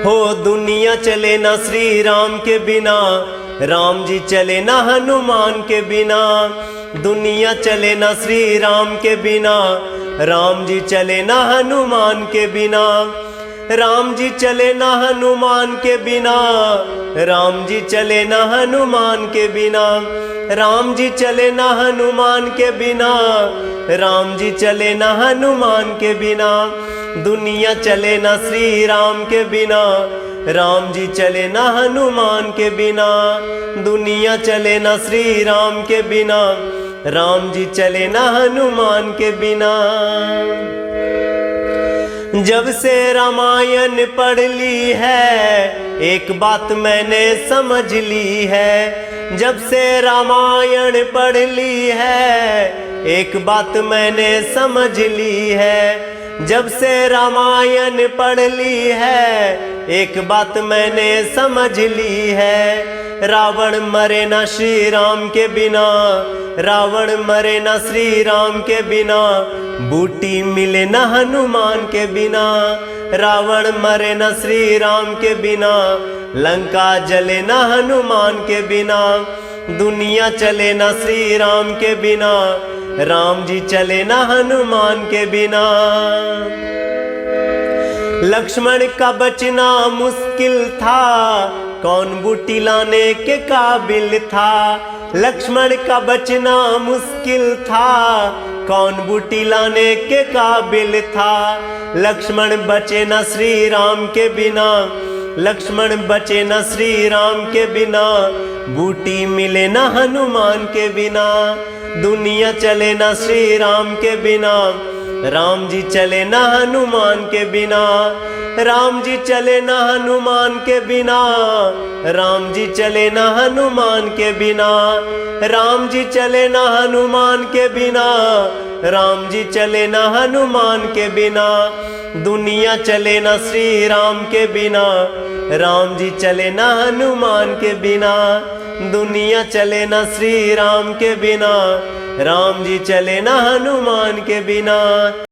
हो दुनिया चले ना श्री राम के बिना, राम जी चले ना हनुमान के बिना। दुनिया चले ना श्री राम के बिना, राम जी चले ना हनुमान के बिना। राम जी चले ना हनुमान के बिना, राम जी चले ना हनुमान के बिना। राम जी चले ना हनुमान के बिना, राम जी चले ना हनुमान के बिना। दुनिया चले ना श्री राम के बिना, राम जी चले ना हनुमान के बिना। दुनिया चले ना श्री राम के बिना, राम जी चले ना हनुमान के बिना। जब से रामायण पढ़ ली है, एक बात मैंने समझ ली है। जब से रामायण पढ़ ली है, एक बात मैंने समझ ली है। जब से रामायण पढ़ ली है, एक बात मैंने समझ ली है। रावण मरे ना श्री राम के बिना, रावण मरे ना श्री राम के बिना। बूटी मिले ना हनुमान के बिना, रावण मरे ना श्री राम के बिना। लंका जले ना हनुमान के बिना। दुनिया चले ना श्री राम के बिना, राम जी चले ना हनुमान के बिना। लक्ष्मण का बचना मुश्किल था, कौन बूटी लाने के काबिल था। लक्ष्मण का बचना मुश्किल था, कौन बूटी लाने के काबिल था। लक्ष्मण बचे न श्री राम के बिना, लक्ष्मण बचे न श्री राम के बिना। बूटी मिले न हनुमान के बिना। दुनिया चले न श्री राम के बिना, राम जी चले न हनुमान के बिना। राम जी चले न हनुमान के बिना, राम जी चले न हनुमान के बिना। राम जी चले न हनुमान के बिना, राम जी चले न हनुमान के बिना। दुनिया चले न श्री राम के बिना, राम जी चले न हनुमान के बिना। दुनिया चले न श्री राम के बिना, राम जी चले न हनुमान के बिना।